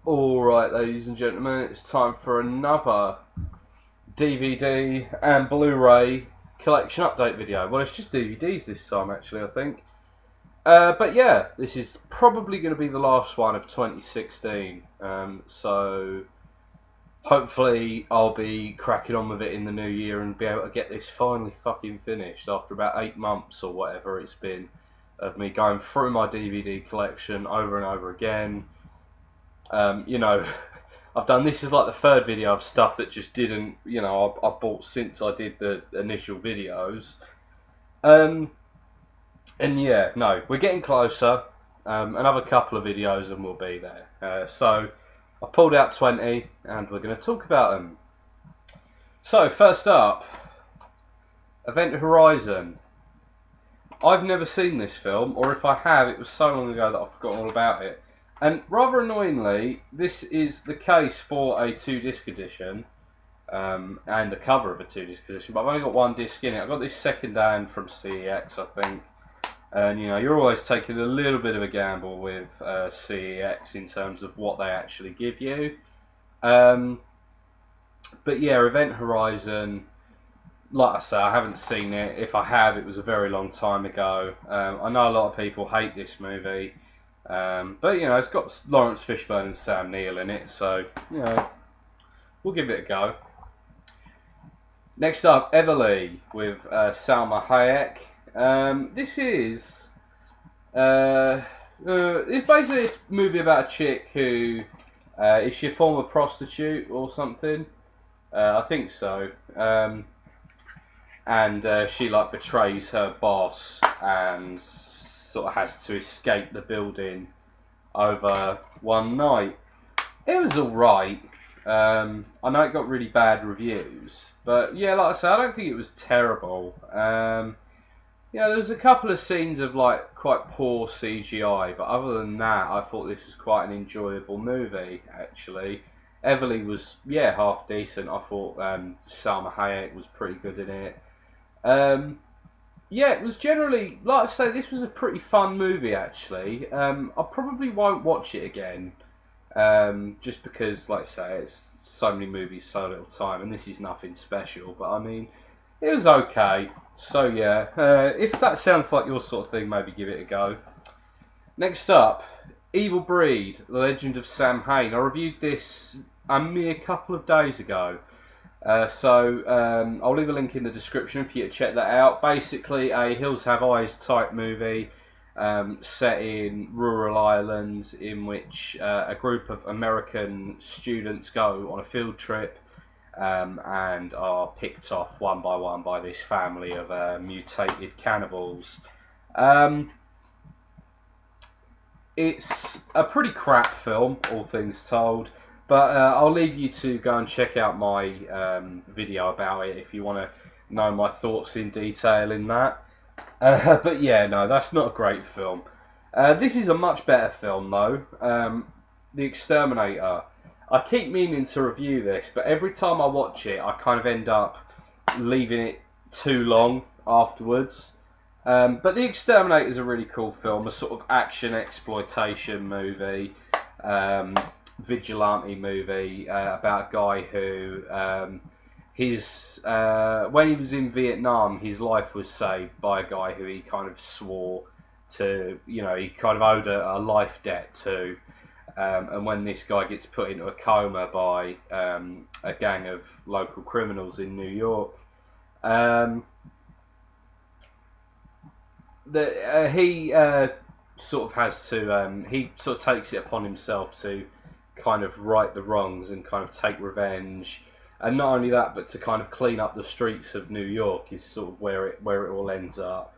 Alright, ladies and gentlemen, it's time for another DVD and Blu-ray collection update video. Well, it's just DVDs this time, actually, I think. But yeah, this is probably going to be the last one of 2016. So hopefully I'll be cracking on with it in the new year and be able to get this finally fucking finished after about 8 months or whatever it's been of me going through my DVD collection over and over again. You know, I've done this is like the third video of stuff that just didn't, you know, I've bought since I did the initial videos. And yeah, no, we're getting closer. Another couple of videos and we'll be there. So I've pulled out 20 and we're going to talk about them. So first up, Event Horizon. I've never seen this film, or if I have, it was so long ago that I've forgotten all about it. And rather annoyingly, this is the case for a 2-disc edition, and the cover of a 2-disc edition, but I've only got 1 disc in it. I've got this second hand from CEX, I think. And, you know, you're always taking a little bit of a gamble with CEX in terms of what they actually give you. But yeah, Event Horizon, like I say, I haven't seen it. If I have, it was a very long time ago. I know a lot of people hate this movie. But, you know, it's got Lawrence Fishburne and Sam Neill in it, so, you know, we'll give it a go. Next up, Everly with Salma Hayek. This is it's basically a movie about a chick who is she a former prostitute or something? I think so. And she like betrays her boss and sort of has to escape the building over one night. It was alright. I know it got really bad reviews, but yeah, like I said, I don't think it was terrible. You know, there was a couple of scenes of like quite poor CGI, but other than that, I thought this was quite an enjoyable movie, actually. Everly was, yeah, half decent. I thought Salma Hayek was pretty good in it. Yeah, it was generally, like I say, this was a pretty fun movie, actually. I probably won't watch it again, just because, like I say, it's so many movies, so little time, and this is nothing special, but I mean, it was okay. So yeah, if that sounds like your sort of thing, maybe give it a go. Next up, Evil Breed, The Legend of Samhain. I reviewed this a mere couple of days ago. So I'll leave a link in the description for you to check that out. Basically a Hills Have Eyes type movie set in rural Ireland, in which a group of American students go on a field trip and are picked off one by this family of mutated cannibals. It's a pretty crap film, all things told. But I'll leave you to go and check out my video about it if you want to know my thoughts in detail in that. But yeah, no, that's not a great film. This is a much better film though. The Exterminator. I keep meaning to review this, but every time I watch it, I kind of end up leaving it too long afterwards. But The Exterminator is a really cool film, a sort of action exploitation movie. Vigilante movie about a guy who when he was in Vietnam, his life was saved by a guy who he kind of swore to, you know, he kind of owed a life debt to, and when this guy gets put into a coma by a gang of local criminals in New York, he sort of has to he sort of takes it upon himself to kind of right the wrongs and kind of take revenge, and not only that, but to kind of clean up the streets of New York is sort of where it all ends up.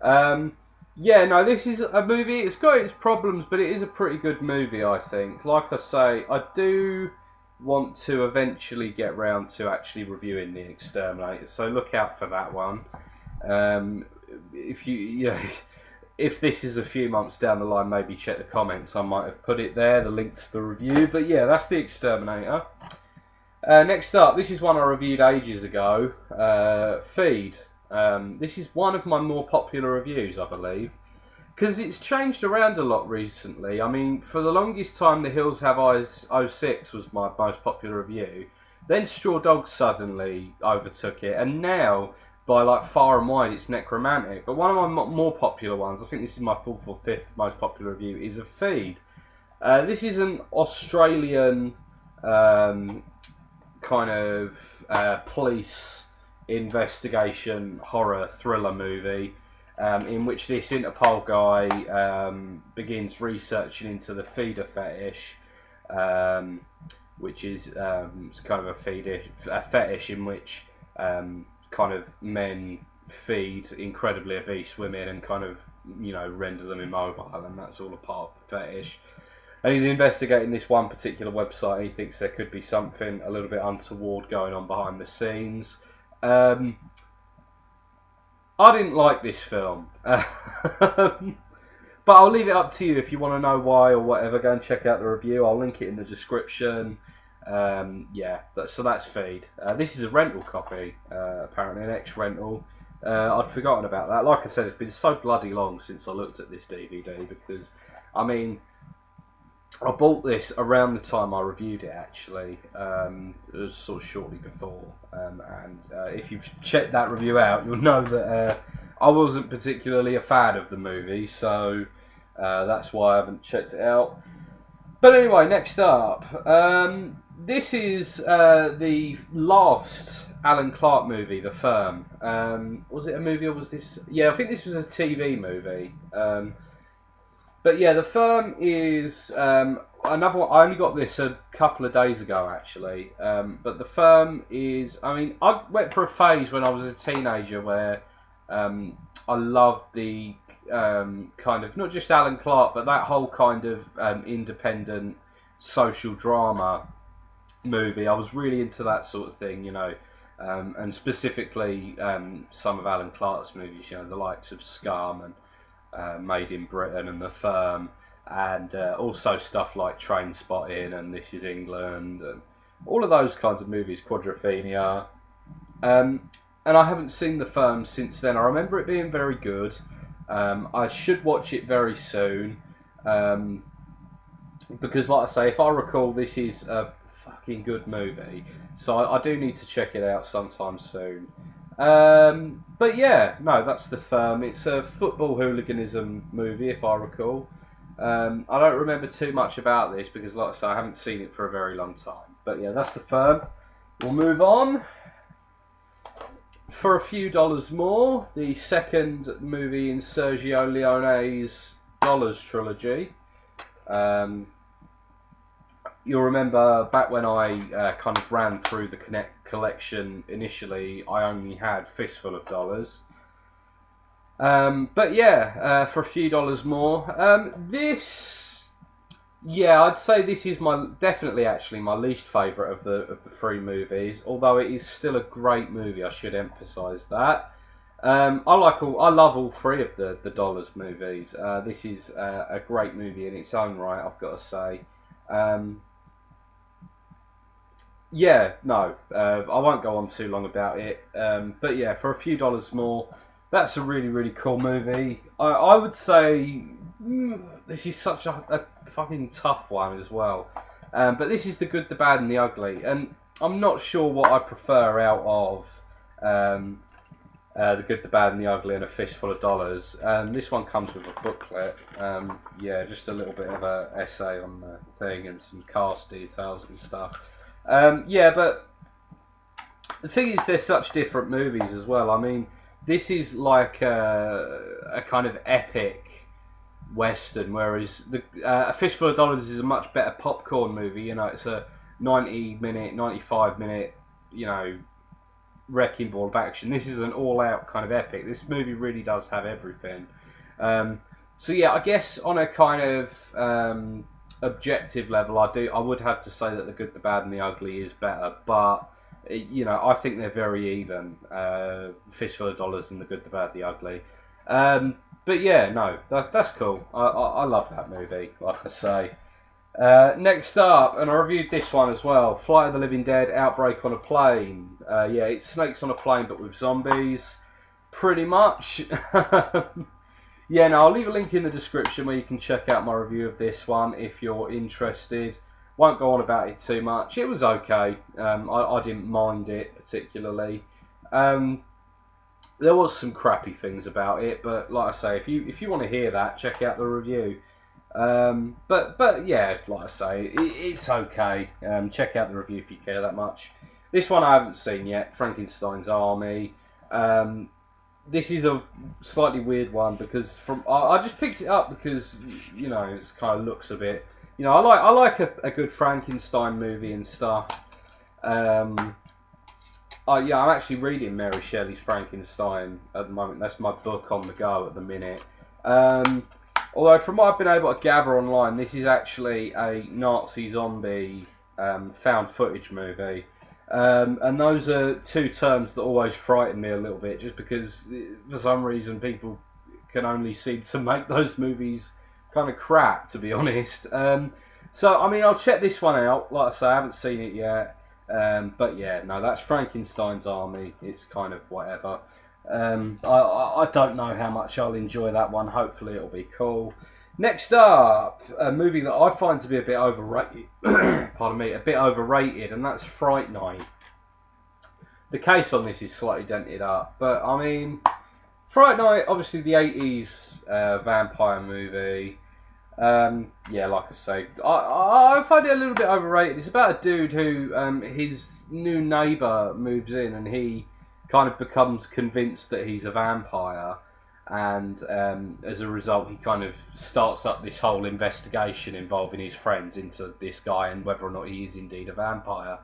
Yeah, no, this is a movie. It's got its problems, but it is a pretty good movie, I think. Like I say, I do want to eventually get round to actually reviewing The Exterminator, so look out for that one. If this is a few months down the line, maybe check the comments. I might have put it there, the link to the review. But yeah, that's The Exterminator. Next up, this is one I reviewed ages ago. Feed. This is one of my more popular reviews, I believe. because it's changed around a lot recently. I mean, for the longest time, The Hills Have Eyes '06 was my most popular review. Then Straw Dogs suddenly overtook it, and now, by like far and wide, it's Necromantic. But one of my more popular ones, I think this is my fourth or fifth most popular review, is A Feed. This is an Australian kind of police investigation horror thriller movie in which this Interpol guy begins researching into the feeder fetish, which is kind of a fetish in which kind of men feed incredibly obese women and kind of, you know, render them immobile, and that's all a part of the fetish. And he's investigating this one particular website, and he thinks there could be something a little bit untoward going on behind the scenes. I didn't like this film. But I'll leave it up to you if you want to know why or whatever. Go and check out the review. I'll link it in the description. Yeah, so that's Feed. This is a rental copy, apparently, an ex-rental. I'd forgotten about that. Like I said, it's been so bloody long since I looked at this DVD because, I mean, I bought this around the time I reviewed it, actually. It was sort of shortly before. And if you've checked that review out, you'll know that I wasn't particularly a fan of the movie, so that's why I haven't checked it out. But anyway, next up. This is the last Alan Clark movie, The Firm. Was it a movie or was this... Yeah, I think this was a TV movie. But yeah, The Firm is another one. I only got this a couple of days ago, actually. But The Firm is... I mean, I went for a phase when I was a teenager where I loved the kind of... Not just Alan Clark, but that whole kind of independent social drama movie. I was really into that sort of thing, you know. And specifically some of Alan Clark's movies, you know, the likes of Scum and Made in Britain and The Firm, and also stuff like Train Spotting and This Is England and all of those kinds of movies, Quadrophenia. And I haven't seen The Firm since then. I remember it being very good. I should watch it very soon because, like I say, if I recall, this is a fucking good movie, so I do need to check it out sometime soon. But yeah, no, that's The Firm. It's a football hooliganism movie, if I recall. I don't remember too much about this because, like I say, I haven't seen it for a very long time. But yeah, that's The Firm. We'll move on. For a few dollars more, the second movie in Sergio Leone's Dollars trilogy. You'll remember back when I kind of ran through the collection initially, I only had Fistful of Dollars. But yeah, for a few dollars more. This, yeah, I'd say this is definitely actually my least favourite of the three movies. Although it is still a great movie, I should emphasise that. I love all three of the Dollars movies. This is a great movie in its own right, I've got to say. Yeah, no, I won't go on too long about it. But yeah, for a few dollars more, that's a really, really cool movie. I would say this is such a fucking tough one as well. But this is The Good, the Bad and the Ugly. And I'm not sure what I prefer out of The Good, the Bad and the Ugly and A Fistful of Dollars. This one comes with a booklet. Yeah, just a little bit of an essay on the thing and some cast details and stuff. Yeah, but the thing is, they're such different movies as well. I mean, this is like a kind of epic western, whereas A Fistful of Dollars is a much better popcorn movie. You know, it's a 90-minute, 95-minute, you know, wrecking ball of action. This is an all-out kind of epic. This movie really does have everything. So yeah, I guess on a kind of objective level, I would have to say that The Good, the Bad and the Ugly is better, but you know, I think they're very even. Fistful of Dollars and The Good, the Bad, the Ugly. But yeah, no, that's cool. I love that movie, like I say. Next up, and I reviewed this one as well, Flight of the Living Dead, Outbreak on a Plane. Yeah, it's snakes on a plane but with zombies, pretty much. yeah, no, I'll leave a link in the description where you can check out my review of this one if you're interested. Won't go on about it too much. It was okay. I didn't mind it particularly. There was some crappy things about it, but like I say, if you want to hear that, check out the review. But yeah, like I say, it's okay. Check out the review if you care that much. This one I haven't seen yet, Frankenstein's Army. This is a slightly weird one because I just picked it up because, you know, it kind of looks a bit, you know, I like a good Frankenstein movie and stuff. Yeah, I'm actually reading Mary Shelley's Frankenstein at the moment. That's my book on the go at the minute. Although from what I've been able to gather online, this is actually a Nazi zombie found footage movie. And those are two terms that always frighten me a little bit, just because for some reason people can only seem to make those movies kind of crap, to be honest. So, I mean, I'll check this one out. Like I say, I haven't seen it yet. But yeah, no, that's Frankenstein's Army. It's kind of whatever. I don't know how much I'll enjoy that one. Hopefully it'll be cool. Next up, a movie that I find to be a bit overrated, pardon me, a bit overrated, and that's Fright Night. The case on this is slightly dented up, but I mean, Fright Night, obviously the 80s vampire movie. Yeah, like I say, I find it a little bit overrated. It's about a dude who, his new neighbour moves in and he kind of becomes convinced that he's a vampire. And as a result, he kind of starts up this whole investigation involving his friends into this guy and whether or not he is indeed a vampire.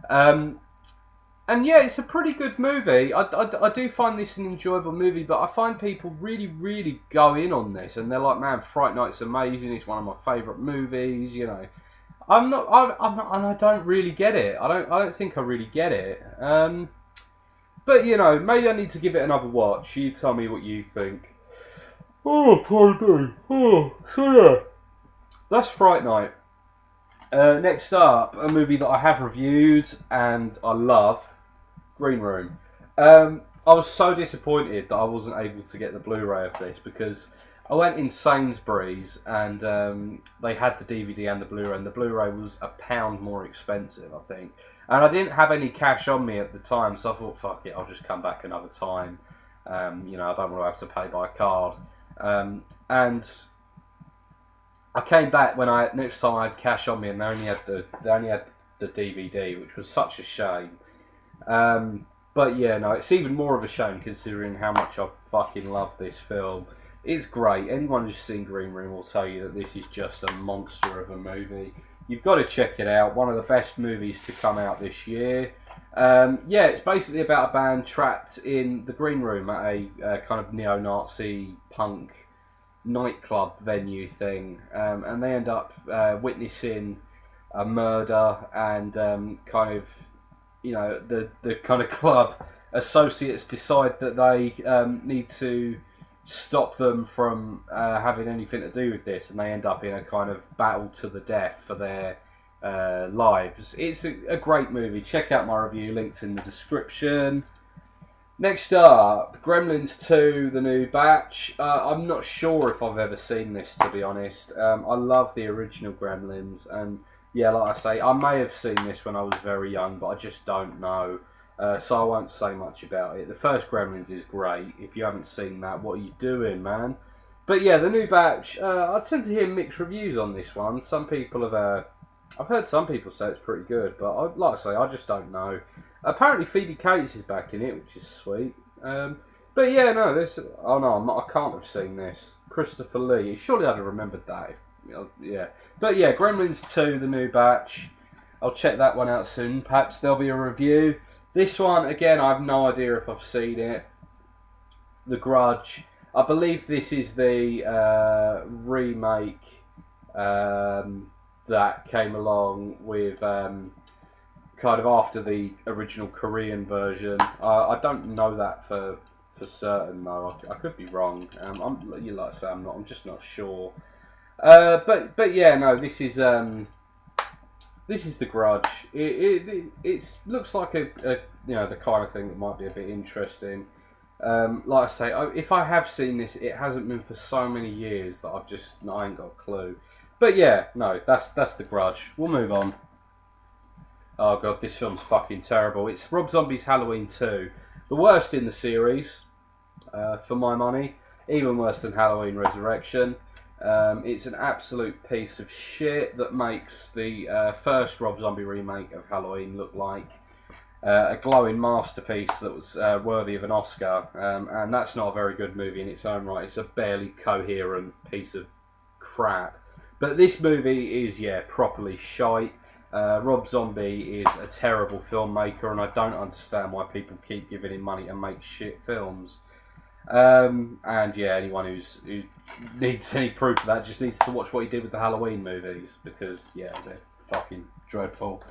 And yeah, it's a pretty good movie. I do find this an enjoyable movie, but I find people really, really go in on this, and they're like, "Man, Fright Night's amazing. It's one of my favourite movies." You know, I'm not, and I don't really get it. I don't think I really get it. But, you know, maybe I need to give it another watch. You tell me what you think. Oh, pardon. Oh, so yeah. That's Fright Night. Next up, a movie that I have reviewed and I love, Green Room. I was so disappointed that I wasn't able to get the Blu-ray of this because I went in Sainsbury's and they had the DVD and the Blu-ray, and the Blu-ray was £1 more expensive, I think. And I didn't have any cash on me at the time, so I thought, fuck it, I'll just come back another time. You know, I don't want to have to pay by card. And I came back when next time I had cash on me, and they only had the DVD, which was such a shame. But yeah, no, it's even more of a shame considering how much I fucking love this film. It's great. Anyone who's seen Green Room will tell you that this is just a monster of a movie. You've got to check it out. One of the best movies to come out this year. Yeah, it's basically about a band trapped in the Green Room at a kind of neo-Nazi punk nightclub venue thing. And they end up witnessing a murder, and kind of, you know, the kind of club associates decide that they need to stop them from having anything to do with this, and they end up in a kind of battle to the death for their lives. It's a great movie. Check out my review, linked in the description. Next up, Gremlins 2, the new batch. I'm not sure if I've ever seen this, to be honest. I love the original Gremlins, and yeah, like I say, I may have seen this when I was very young, but I just don't know. So I won't say much about it. The first Gremlins is great. If you haven't seen that, what are you doing, man? But yeah, the new batch, I tend to hear mixed reviews on this one. Some people have, I've heard some people say it's pretty good, but like I say, I just don't know. Apparently Phoebe Cates is back in it, which is sweet. But yeah, no, I can't have seen this. Christopher Lee, surely I'd have remembered that. Yeah. But yeah, Gremlins 2, the new batch. I'll check that one out soon. Perhaps there'll be a review. This one, again, I have no idea if I've seen it. The Grudge. I believe this is the remake that came along with kind of after the original Korean version. I don't know that for certain though. I could be wrong. You like I say, I'm just not sure. But yeah, no, this is the Grudge. It looks like a you know, the kind of thing that might be a bit interesting. Like I say, if I have seen this, it hasn't been for so many years that I ain't got a clue. But yeah, no, that's The Grudge. We'll move on. Oh god, this film's fucking terrible. It's Rob Zombie's Halloween 2. The worst in the series, for my money. Even worse than Halloween Resurrection. It's an absolute piece of shit that makes the first Rob Zombie remake of Halloween look like a glowing masterpiece that was worthy of an Oscar. And that's not a very good movie in its own right. It's a barely coherent piece of crap. But this movie is, yeah, properly shite. Rob Zombie is a terrible filmmaker, and I don't understand why people keep giving him money to make shit films. And yeah, anyone who needs any proof of that just needs to watch what he did with the Halloween movies, because yeah, they're fucking dreadful.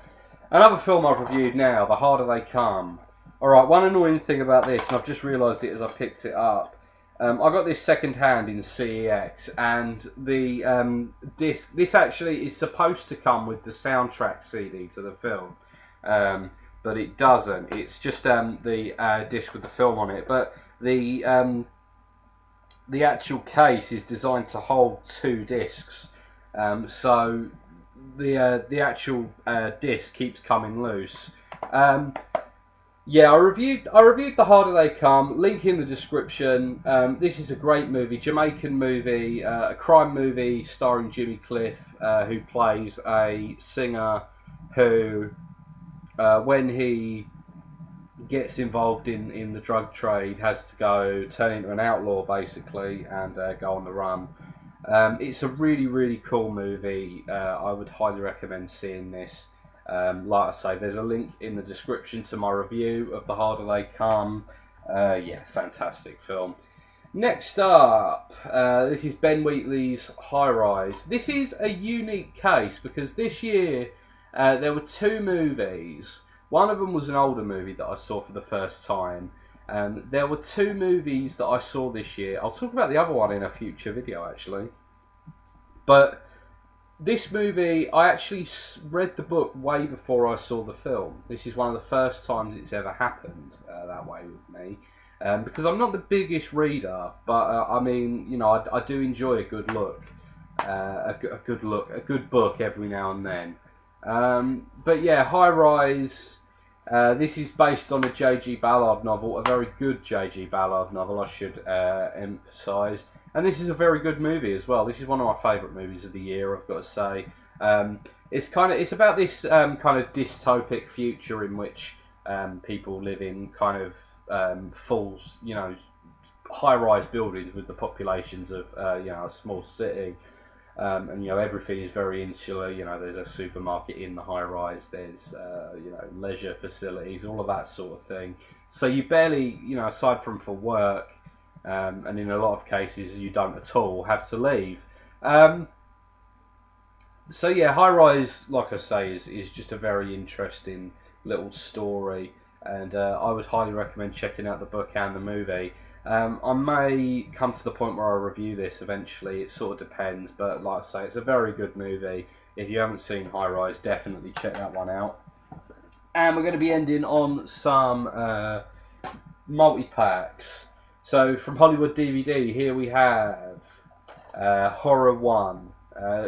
Another film I've reviewed now, The Harder They Come. Alright, one annoying thing about this, and I've just realised it as I picked it up. I got this second hand in CEX, and the disc. This actually is supposed to come with the soundtrack CD to the film, but it doesn't. It's just the disc with the film on it. But the actual case is designed to hold 2 discs, so the actual disc keeps coming loose. Yeah, I reviewed The Harder They Come. Link in the description. This is a great movie, Jamaican movie, a crime movie starring Jimmy Cliff, who plays a singer who, when he gets involved in the drug trade, has to go turn into an outlaw basically and go on the run. It's a really, really cool movie. I would highly recommend seeing this. Like I say, there's a link in the description to my review of The Harder They Come. Yeah, fantastic film. Next up, this is Ben Wheatley's High Rise. This is a unique case because this year there were 2 movies. One of them was an older movie that I saw for the first time. There were 2 movies that I saw this year. I'll talk about the other one in a future video actually. But this movie, I actually read the book way before I saw the film. This is one of the first times it's ever happened that way with me. Because I'm not the biggest reader, but I mean, you know, I do enjoy a good look. A good book every now and then. But yeah, High Rise. This is based on a J.G. Ballard novel, a very good J.G. Ballard novel, I should emphasise. And this is a very good movie as well. This is one of my favourite movies of the year, I've got to say. It's about this kind of dystopic future in which people live in kind of full, you know, high-rise buildings with the populations of you know, a small city. And you know, everything is very insular. You know, there's a supermarket in the high rise. There's you know, leisure facilities, all of that sort of thing. So you barely, you know, aside from for work, and in a lot of cases you don't at all have to leave. So yeah, High Rise, like I say, is just a very interesting little story, and I would highly recommend checking out the book and the movie. I may come to the point where I review this eventually, it sort of depends, but like I say, it's a very good movie. If you haven't seen High Rise, definitely check that one out. And we're going to be ending on some multi-packs. So from Hollywood DVD, here we have Horror 1.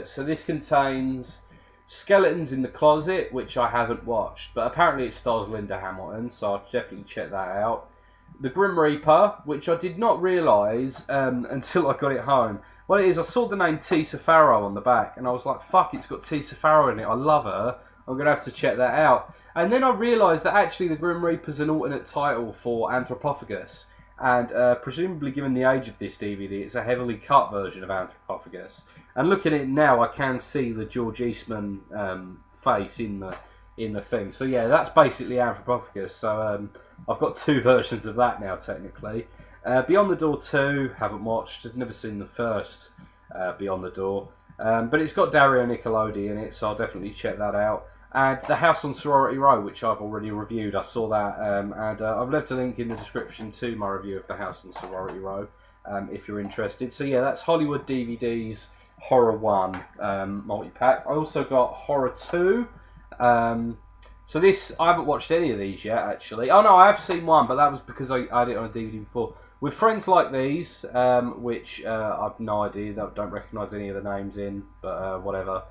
So this contains Skeletons in the Closet, which I haven't watched, but apparently it stars Linda Hamilton, so I'll definitely check that out. The Grim Reaper, which I did not realise until I got it home. Well, it is, I saw the name Tisa Farrow on the back, and I was like, fuck, it's got Tisa Farrow in it, I love her, I'm going to have to check that out. And then I realised that actually the Grim Reaper's an alternate title for Anthropophagus, and presumably given the age of this DVD, it's a heavily cut version of Anthropophagus. And looking at it now, I can see the George Eastman face in the thing. So yeah, that's basically Anthropophagus, so I've got 2 versions of that now, technically. Beyond the Door 2, haven't watched, I've never seen the first Beyond the Door. But it's got Dario Nicolodi in it, so I'll definitely check that out. And The House on Sorority Row, which I've already reviewed, I saw that. And I've left a link in the description to my review of The House on Sorority Row, if you're interested. So yeah, that's Hollywood DVD's Horror 1 multi-pack. I also got Horror 2. So this, I haven't watched any of these yet, actually. Oh no, I have seen one, but that was because I had it on a DVD before. With Friends Like These, which I've no idea, don't recognise any of the names in, but whatever.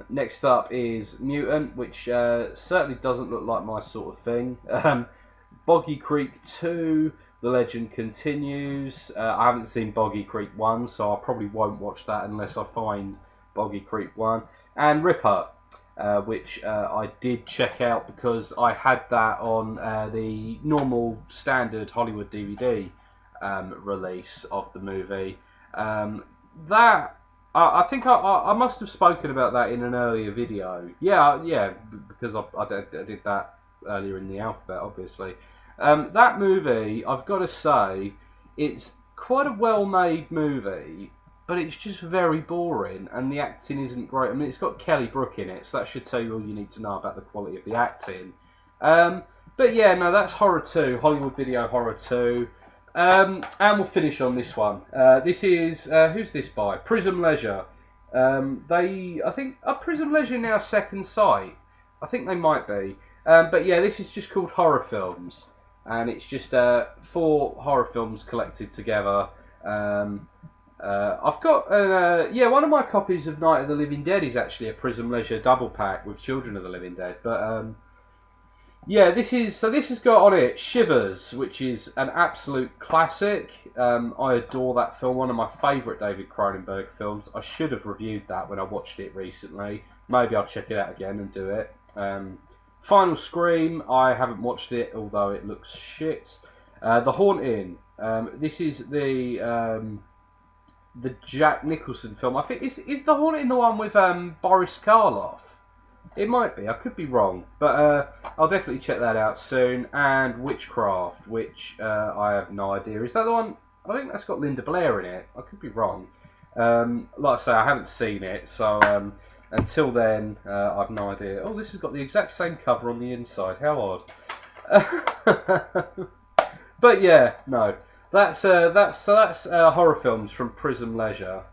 Next up is Mutant, which certainly doesn't look like my sort of thing. Boggy Creek 2, The Legend Continues. I haven't seen Boggy Creek 1, so I probably won't watch that unless I find Boggy Creek 1. And Ripper, which I did check out because I had that on the normal standard Hollywood DVD release of the movie. That I think I must have spoken about that in an earlier video. Yeah, because I did that earlier in the alphabet, obviously. That movie, I've got to say, it's quite a well-made movie, but it's just very boring, and the acting isn't great. I mean, it's got Kelly Brook in it, so that should tell you all you need to know about the quality of the acting. But yeah, no, that's Horror 2, Hollywood Video Horror 2. And we'll finish on this one. This is, who's this by? Prism Leisure. I think, are Prism Leisure now Second Sight? I think they might be. But yeah, this is just called Horror Films. And it's just 4 horror films collected together. I've got, one of my copies of Night of the Living Dead is actually a Prism Leisure double pack with Children of the Living Dead. But yeah, this has got on it Shivers, which is an absolute classic. I adore that film, one of my favourite David Cronenberg films. I should have reviewed that when I watched it recently. Maybe I'll check it out again and do it. Final Scream, I haven't watched it, although it looks shit. The Haunting, this is the Jack Nicholson film. I think is The Haunting the one with Boris Karloff? It might be. I could be wrong, but I'll definitely check that out soon. And Witchcraft, which I have no idea. Is that the one? I think that's got Linda Blair in it. I could be wrong. Like I say, I haven't seen it, so until then, I've no idea. Oh, this has got the exact same cover on the inside. How odd. But yeah, no. That's horror films from Prism Leisure.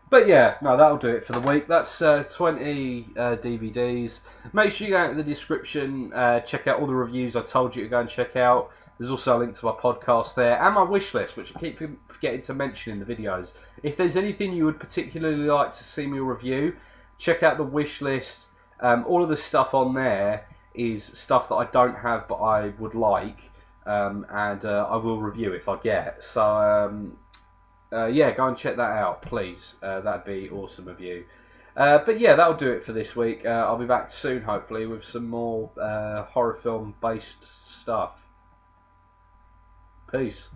But yeah, no, that'll do it for the week. That's 20 DVDs. Make sure you go into the description, check out all the reviews I told you to go and check out. There's also a link to my podcast there and my wish list, which I keep forgetting to mention in the videos. If there's anything you would particularly like to see me review, check out the wish list. All of the stuff on there is stuff that I don't have but I would like, and I will review if I get. So yeah, go and check that out, please. That'd be awesome of you. But yeah, that'll do it for this week. I'll be back soon, hopefully, with some more horror film based stuff. Peace.